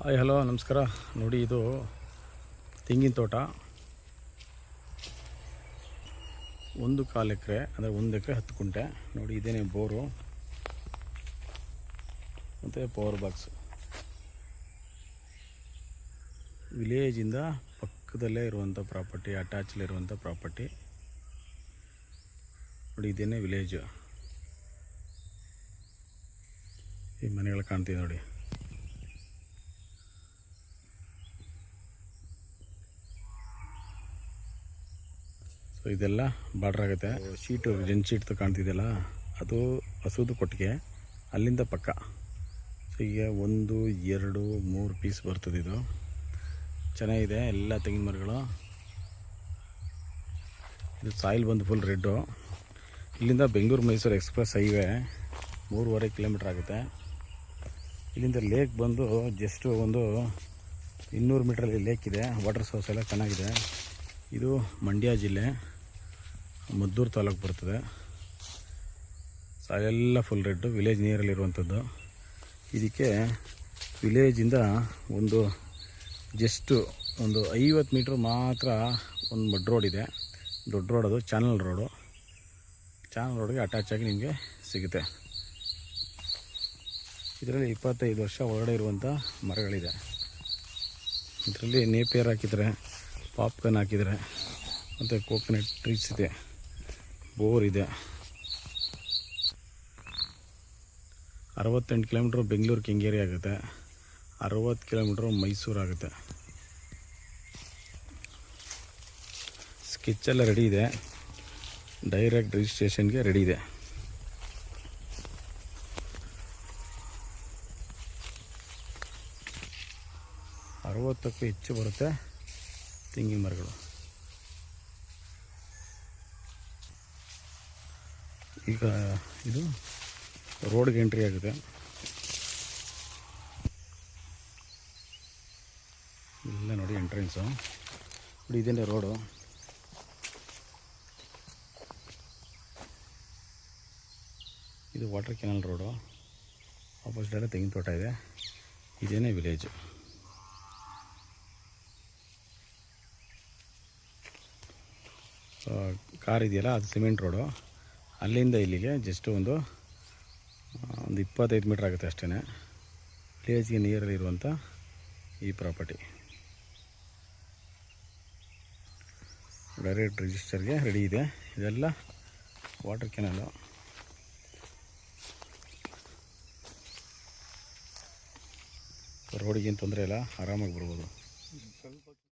Hi hello ನಮಸ್ಕಾರ. ನೋಡಿ, ಇದು ತೆಂಗಿನ ತೋಟ. 1.25 ಎಕರೆ, ಅಂದರೆ 1 ಎಕರೆ 10 ಕುಂಟೆ. ನೋಡಿ, ಇದೇನೇ ಬೋರು ಮತ್ತು ಪವರ್ ಬಾಕ್ಸು. ವಿಲೇಜಿಂದ ಪಕ್ಕದಲ್ಲೇ ಇರುವಂಥ ಪ್ರಾಪರ್ಟಿ, ಅಟ್ಯಾಚಲ್ಲಿರುವಂಥ ಪ್ರಾಪರ್ಟಿ. ನೋಡಿ, ಇದೇನೇ ವಿಲೇಜು. ಈ ಮನೆಗಳು ಕಾಣ್ತೀವಿ ನೋಡಿ. ಸೊ ಇದೆಲ್ಲ ಬಾರ್ಡ್ರ್ ಆಗುತ್ತೆ. ಶೀಟು ಜನ್ ಶೀಟ್ ಕಾಣ್ತಿದೆಯಲ್ಲ, ಅದು ಹಸುದು ಕೊಟ್ಟಿಗೆ, ಅಲ್ಲಿಂದ ಪಕ್ಕ. ಸೊ ಈಗ 1, 2, 3 ಪೀಸ್ ಬರ್ತದೆ. ಇದು ಚೆನ್ನಾಗಿದೆ, ಎಲ್ಲ ತೆಂಗಿನ ಮರಗಳು. ಇದು ಸಾಯಿಲ್ ಬಂದು ಫುಲ್ ರೆಡ್ಡು. ಇಲ್ಲಿಂದ Bengaluru Mysuru express highway 3.5 kilometre ಆಗುತ್ತೆ. ಇಲ್ಲಿಂದ ಲೇಕ್ ಬಂದು ಜಸ್ಟ್ ಒಂದು 200 ಮೀಟ್ರಲ್ಲಿ ಲೇಕ್ ಇದೆ. ವಾಟರ್ ಸೋರ್ಸ್ ಎಲ್ಲ ಚೆನ್ನಾಗಿದೆ. ಇದು ಮಂಡ್ಯ ಜಿಲ್ಲೆ, ಮದ್ದೂರು ತಾಲೂಕು ಬರ್ತದೆ. ಸಾಯೆಲ್ಲ ಫುಲ್ ರೆಡ್ಡು, ವಿಲೇಜ್ ನಿಯರಲ್ಲಿರುವಂಥದ್ದು. ಇದಕ್ಕೆ ವಿಲೇಜಿಂದ ಜಸ್ಟು ಒಂದು 50 ಮೀಟ್ರ್ ಮಾತ್ರ ಒಂದು ಮಡ್ ರೋಡ್ ಇದೆ. ದೊಡ್ಡ ರೋಡ್, ಅದು ಚಾನಲ್ ರೋಡು. ಚಾನಲ್ ರೋಡ್ಗೆ ಅಟ್ಯಾಚ್ ಆಗಿ ನಿಮಗೆ ಸಿಗುತ್ತೆ. ಇದರಲ್ಲಿ 25 ವರ್ಷ ಒಳಗಡೆ ಇರುವಂಥ ಮರಗಳಿದೆ. ಇದರಲ್ಲಿ ನೇಪಿಯರ್ ಹಾಕಿದರೆ, ಪಾಪ್ಕಾರ್ನ್ ಹಾಕಿದರೆ, ಮತ್ತು ಕೋಕೋನಟ್ ಟ್ರೀಸ್ ಇದೆ, ಬೋರ್ ಇದೆ. 68 ಕಿಲೋಮೀಟ್ರ್ ಬೆಂಗಳೂರು ಕೆಂಗೇರಿ ಆಗುತ್ತೆ, 60 ಕಿಲೋಮೀಟ್ರ್ ಮೈಸೂರು ಆಗುತ್ತೆ. ಸ್ಕೆಚ್ಚೆಲ್ಲ ರೆಡಿ ಇದೆ, ಡೈರೆಕ್ಟ್ ರಿಜಿಸ್ಟ್ರೇಷನ್ಗೆ ರೆಡಿ ಇದೆ. ಅರವತ್ತಕ್ಕೂ ಹೆಚ್ಚು ಬರುತ್ತೆ ತೆಂಗಿನ ಮರಗಳು. ಈಗ ಇದು ರೋಡ್ಗೆ ಎಂಟ್ರಿ ಆಗುತ್ತೆ. ಇಲ್ಲ ನೋಡಿ ಎಂಟ್ರೆನ್ಸು. ನೋಡಿ, ಇದೇನೇ ರೋಡು. ಇದು ವಾಟರ್ ಕೆನಲ್ ರೋಡು. ಆಪೋಸಿಟಲ್ಲೇ ತೆಂಗಿನ ತೋಟ ಇದೆ. ಇದೇನೇ ವಿಲೇಜು. ಕಾರ್ ಇದೆಯಲ್ಲ, ಅದು ಸಿಮೆಂಟ್ ರೋಡು. ಅಲ್ಲಿಂದ ಇಲ್ಲಿಗೆ ಜಸ್ಟ್ ಒಂದು 25 ಮೀಟ್ರ್ ಆಗುತ್ತೆ ಅಷ್ಟೇ. ವಿಲೇಜ್ಗೆ ನಿಯರಲ್ಲಿರುವಂಥ ಈ ಪ್ರಾಪರ್ಟಿ ಡೈರೆಕ್ಟ್ ರಿಜಿಸ್ಟರ್ಗೆ ರೆಡಿ ಇದೆ. ಇದೆಲ್ಲ ವಾಟರ್ ಕೆನಲು. ರೋಡಿಗೇನು ತೊಂದರೆ ಇಲ್ಲ, ಆರಾಮಾಗಿ ಬರ್ಬೋದು.